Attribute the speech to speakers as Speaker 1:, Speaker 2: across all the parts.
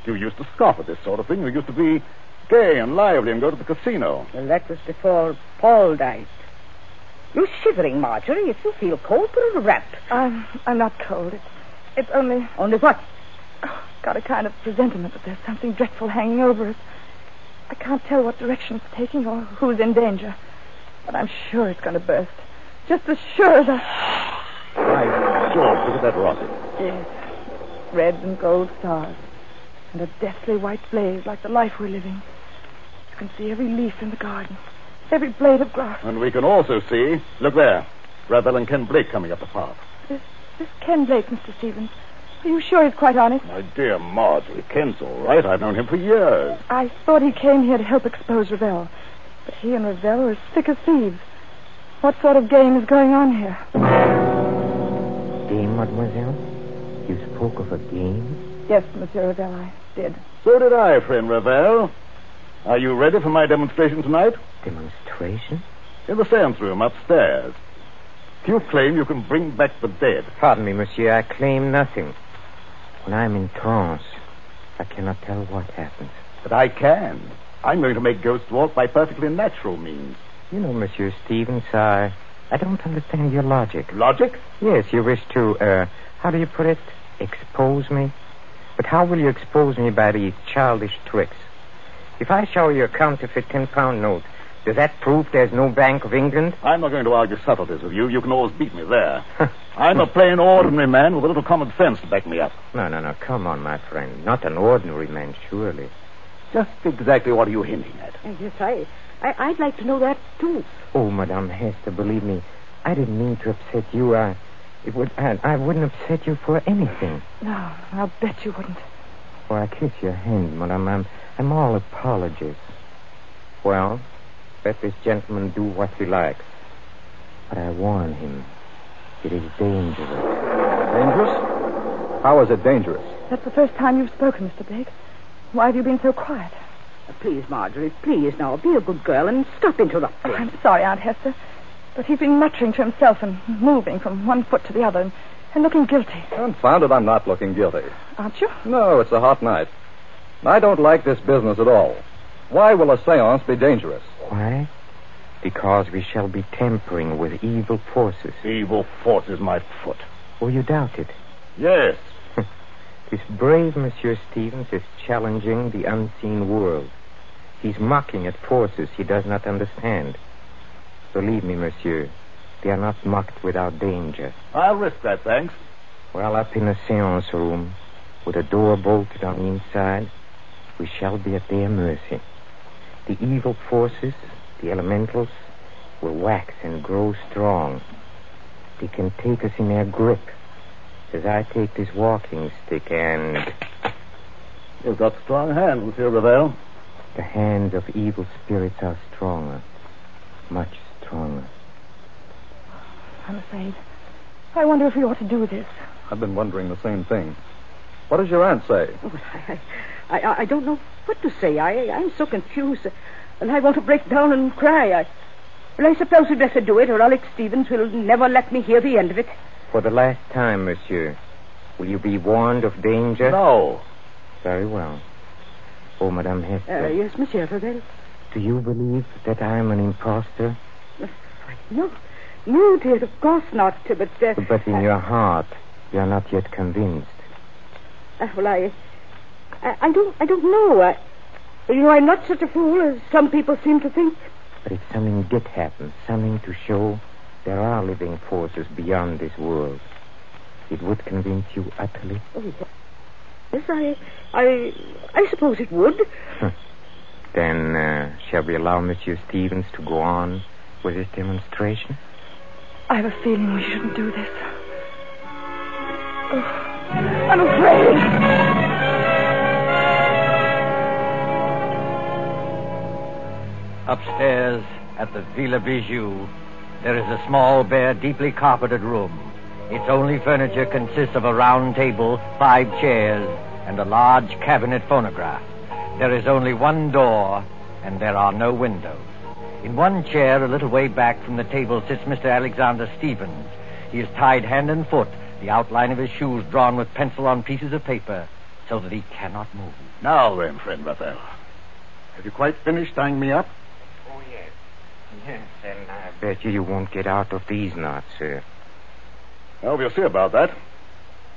Speaker 1: You used to scoff at this sort of thing. You used to be gay and lively and go to the casino.
Speaker 2: Well, that was before Paul died. You're shivering, Marjorie. If you feel cold, put on a wrap.
Speaker 3: I'm not cold. It's only...
Speaker 2: Only what?
Speaker 3: Got a kind of presentiment that there's something dreadful hanging over us. I can't tell what direction it's taking or who's in danger. But I'm sure it's going to burst. Just as sure as
Speaker 1: By George, look at that rocket.
Speaker 3: Yes. Red and gold stars. And a deathly white blaze like the life we're living. You can see every leaf in the garden. Every blade of grass.
Speaker 1: And we can also see, look there, Ravel and Ken Blake coming up the path.
Speaker 3: This Ken Blake, Mr. Stevens. Are you sure he's quite honest?
Speaker 1: My dear Marjorie, Ken's all right. I've known him for years.
Speaker 3: I thought he came here to help expose Ravel. But he and Ravel are as thick as thieves. What sort of game is going on here?
Speaker 4: Game, mademoiselle? You spoke of a game?
Speaker 3: Yes, Monsieur Ravel, I did.
Speaker 1: So did I, friend Ravel. Are you ready for my demonstration tonight?
Speaker 4: Demonstration?
Speaker 1: In the seance room upstairs. You claim you can bring back the dead.
Speaker 4: Pardon me, monsieur. I claim nothing. When I'm in trance, I cannot tell what happens.
Speaker 1: But I can. I'm going to make ghosts walk by perfectly natural means.
Speaker 4: You know, Monsieur Stevens, I don't understand your logic.
Speaker 1: Logic?
Speaker 4: Yes, you wish to, how do you put it? Expose me? But how will you expose me by these childish tricks? If I show you a counterfeit 10-pound note, does that prove there's no Bank of England?
Speaker 1: I'm not going to argue subtleties with you. You can always beat me there. I'm a plain, ordinary man with a little common sense to back me up.
Speaker 4: No. Come on, my friend. Not an ordinary man, surely.
Speaker 1: Just exactly what are you hinting at?
Speaker 2: Yes, I'd like to know that, too.
Speaker 4: Oh, Madame Hester, believe me, I didn't mean to upset you. I wouldn't upset you for anything.
Speaker 3: No, I'll bet you wouldn't.
Speaker 4: Oh, I kiss your hand, Madame. I'm all apologies. Well, let this gentleman do what he likes. But I warn him. It is dangerous.
Speaker 5: Dangerous? How is it dangerous?
Speaker 3: That's the first time you've spoken, Mr. Blake. Why have you been so quiet?
Speaker 2: Please, Marjorie, please now. Be a good girl and stop interrupting.
Speaker 3: Oh, I'm sorry, Aunt Hester. But he's been muttering to himself and moving from one foot to the other and looking guilty.
Speaker 5: Confound it, I'm not looking guilty.
Speaker 3: Aren't you?
Speaker 5: No, it's a hot night. I don't like this business at all. Why will a seance be dangerous?
Speaker 4: Why? Because we shall be tampering with evil forces.
Speaker 1: Evil forces, my foot.
Speaker 4: Oh, you doubt it?
Speaker 1: Yes.
Speaker 4: This brave Monsieur Stevens is challenging the unseen world. He's mocking at forces he does not understand. Believe me, monsieur, they are not mocked without danger.
Speaker 1: I'll risk that, thanks.
Speaker 4: Well, up in a seance room, with a door bolted on the inside, we shall be at their mercy. The evil forces, the elementals, will wax and grow strong. They can take us in their grip, as I take this walking stick and...
Speaker 1: You've got strong hands, Monsieur Ravel.
Speaker 4: The hands of evil spirits are stronger, much stronger.
Speaker 3: I'm afraid. I wonder if we ought to do this.
Speaker 5: I've been wondering the same thing. What does your aunt say?
Speaker 2: Oh, I don't know what to say. I'm so confused. And I want to break down and cry. I suppose we'd better do it, or Alex Stevens will never let me hear the end of it.
Speaker 4: For the last time, monsieur, will you be warned of danger?
Speaker 1: No.
Speaker 4: Very well. Oh, Madame Hester.
Speaker 2: Yes, Monsieur Ravel.
Speaker 4: Do you believe that I am an impostor?
Speaker 2: No, dear, of course not. But
Speaker 4: in your heart, you are not yet convinced.
Speaker 2: Well, I don't know. I'm not such a fool as some people seem to think.
Speaker 4: But if something did happen, something to show there are living forces beyond this world, it would convince you utterly?
Speaker 2: Oh, yes, I suppose it would.
Speaker 4: Then, shall we allow Monsieur Stevens to go on with his demonstration?
Speaker 3: I have a feeling we shouldn't do this. Oh, I'm afraid.
Speaker 6: Upstairs at the Villa Bijou, there is a small, bare, deeply carpeted room. Its only furniture consists of a round table, 5 chairs, and a large cabinet phonograph. There is only one door, and there are no windows. In one chair, a little way back from the table, sits Mr. Alexander Stevens. He is tied hand and foot, the outline of his shoes drawn with pencil on pieces of paper. so that he cannot move.
Speaker 1: Now then, friend Raphael. Have you quite finished tying me up?
Speaker 4: Oh, yes. Yes, and I bet you won't get out of these knots, sir.
Speaker 1: Well, we'll see about that.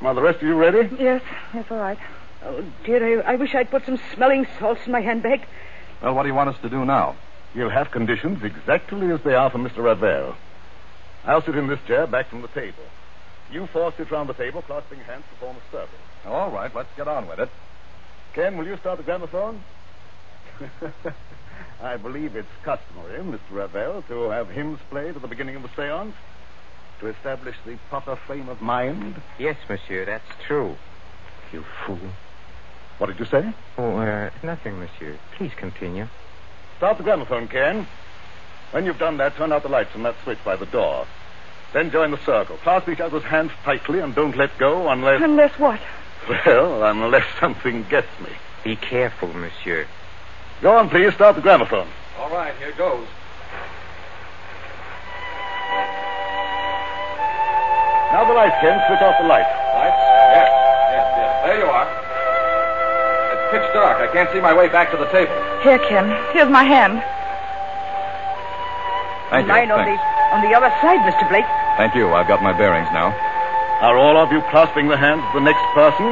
Speaker 1: Are the rest of you ready?
Speaker 3: Yes, all right.
Speaker 2: Oh, dear, I wish I'd put some smelling salts in my handbag.
Speaker 5: Well, what do you want us to do now?
Speaker 1: You'll have conditions exactly as they are for Mr. Raphael. I'll sit in this chair back from the table. You four sit round the table, clasping hands to form a circle.
Speaker 5: All right, let's get on with it.
Speaker 1: Ken, will you start the gramophone? I believe it's customary, Mr. Raphael, to have hymns played at the beginning of the seance to establish the proper frame of mind.
Speaker 4: Yes, monsieur, that's true. You fool.
Speaker 1: What did you say?
Speaker 4: Oh, nothing, monsieur. Please continue.
Speaker 1: Start the gramophone, Ken. When you've done that, turn out the lights from that switch by the door. Then join the circle. Clasp each other's hands tightly and don't let go unless...
Speaker 3: Unless what?
Speaker 1: Well, unless something gets me.
Speaker 4: Be careful, monsieur.
Speaker 1: Go on, please. Start the gramophone.
Speaker 5: All right, here goes.
Speaker 1: Now the lights, Ken. Switch off the lights.
Speaker 5: Lights? Yes. There you are. It's pitch dark. I can't see my way back to the table.
Speaker 3: Here, Ken. Here's my hand.
Speaker 5: Thank you.
Speaker 2: Mine
Speaker 5: Thanks.
Speaker 2: on the other side, Mr. Blake.
Speaker 5: Thank you. I've got my bearings now.
Speaker 1: Are all of you clasping the hands of the next person?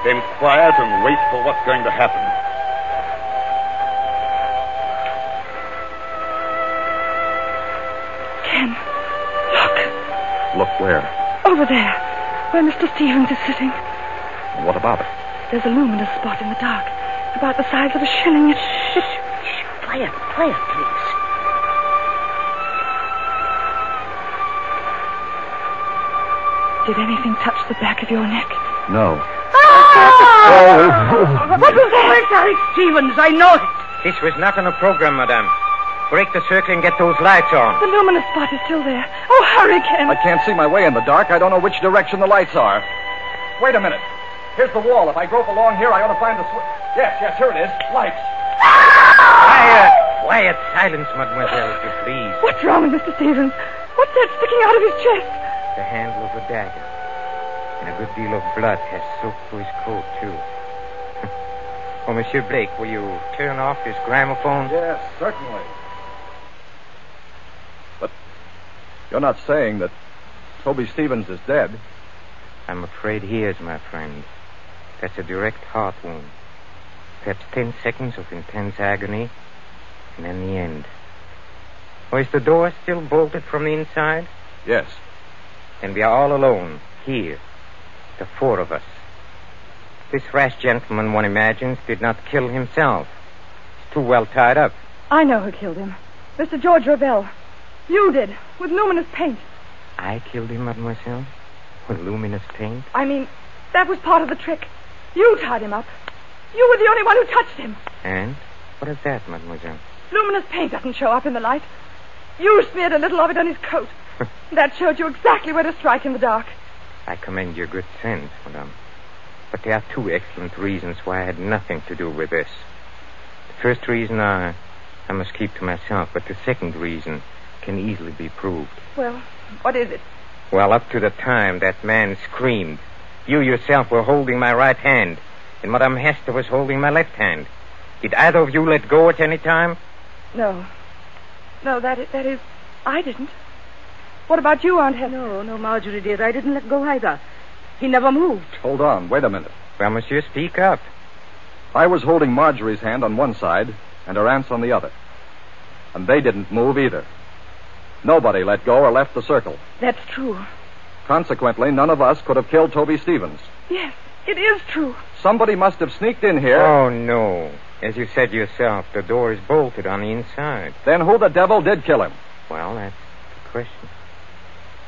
Speaker 1: Then quiet and wait for what's going to happen.
Speaker 3: Ken, look.
Speaker 5: Look where?
Speaker 3: Over there, where Mr. Stevens is sitting.
Speaker 5: What about it?
Speaker 3: There's a luminous spot in the dark, about the size of a shilling.
Speaker 2: Quiet, please.
Speaker 3: Did anything touch the back of your neck?
Speaker 5: No.
Speaker 2: What was that? Where's Alex Stevens? I know it.
Speaker 4: This was not on a program, madame. Break the circle and get those lights on.
Speaker 3: The luminous spot is still there. Oh, hurry, Ken.
Speaker 5: I can't see my way in the dark. I don't know which direction the lights are. Wait a minute. Here's the wall. If I grope along here, I ought to find the switch. Yes, here it is. Lights.
Speaker 4: Quiet, silence, mademoiselle, if you please.
Speaker 3: What's wrong with Mr. Stevens? What's that sticking out of his chest?
Speaker 4: The handle of a dagger. And a good deal of blood has soaked through his coat, too. Oh, Monsieur Blake, will you turn off this gramophone?
Speaker 5: Yes, certainly. But you're not saying that Toby Stevens is dead?
Speaker 4: I'm afraid he is, my friend. That's a direct heart wound. Perhaps 10 seconds of intense agony, and then the end. Oh, is the door still bolted from the inside?
Speaker 5: Yes.
Speaker 4: Then we are all alone, here. The 4 of us. This rash gentleman, one imagines, did not kill himself. He's too well tied up.
Speaker 3: I know who killed him. Mr. George Ravel. You did, with luminous paint.
Speaker 4: I killed him, mademoiselle? With luminous paint?
Speaker 3: I mean, that was part of the trick. You tied him up. You were the only one who touched him.
Speaker 4: And? What is that, mademoiselle?
Speaker 3: Luminous paint doesn't show up in the light. You smeared a little of it on his coat. That showed you exactly where to strike in the dark.
Speaker 4: I commend your good sense, madame. But there are 2 excellent reasons why I had nothing to do with this. The first reason I must keep to myself, but the second reason can easily be proved.
Speaker 3: Well, what is it?
Speaker 4: Well, up to the time that man screamed, you yourself were holding my right hand, and Madame Hester was holding my left hand. Did either of you let go at any time?
Speaker 3: No. No, that is, I didn't. What about you, Aunt Hester?
Speaker 2: No, Marjorie, dear. I didn't let go either. He never moved.
Speaker 5: Hold on. Wait a minute.
Speaker 4: Well, monsieur, speak up.
Speaker 5: I was holding Marjorie's hand on one side and her aunt's on the other. And they didn't move either. Nobody let go or left the circle.
Speaker 3: That's true.
Speaker 5: Consequently, none of us could have killed Toby Stevens.
Speaker 3: Yes, it is true.
Speaker 5: Somebody must have sneaked in here.
Speaker 4: Oh, no. As you said yourself, the door is bolted on the inside.
Speaker 5: Then who the devil did kill him?
Speaker 4: Well, that's the question.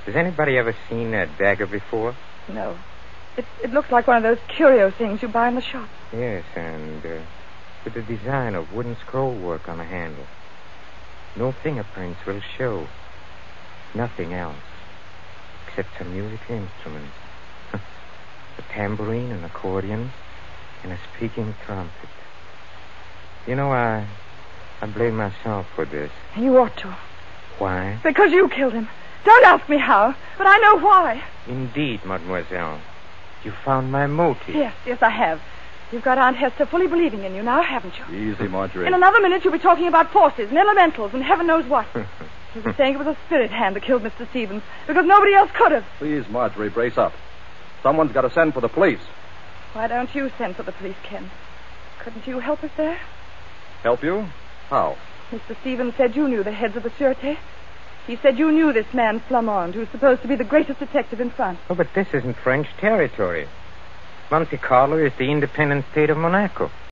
Speaker 4: Has anybody ever seen that dagger before?
Speaker 3: No. It looks like one of those curio things you buy in the shop.
Speaker 4: Yes, and with a design of wooden scroll work on the handle. No fingerprints will show. Nothing else. Except some musical instruments. A tambourine, an accordion, and a speaking trumpet. You know, I blame myself for this.
Speaker 3: You ought to.
Speaker 4: Why?
Speaker 3: Because you killed him. Don't ask me how, but I know why.
Speaker 4: Indeed, mademoiselle. You found my motive.
Speaker 3: Yes, I have. You've got Aunt Hester fully believing in you now, haven't you?
Speaker 5: Easy, Marjorie.
Speaker 3: In another minute, you'll be talking about forces and elementals and heaven knows what. You'll be saying it was a spirit hand that killed Mr. Stevens because nobody else could have.
Speaker 5: Please, Marjorie, brace up. Someone's got to send for the police.
Speaker 3: Why don't you send for the police, Ken? Couldn't you help us there?
Speaker 5: Help you? How?
Speaker 3: Mr. Stevens said you knew the heads of the Sûreté. He said you knew this man Flamande, who's supposed to be the greatest detective in France.
Speaker 4: Oh, but this isn't French territory. Monte Carlo is the independent state of Monaco.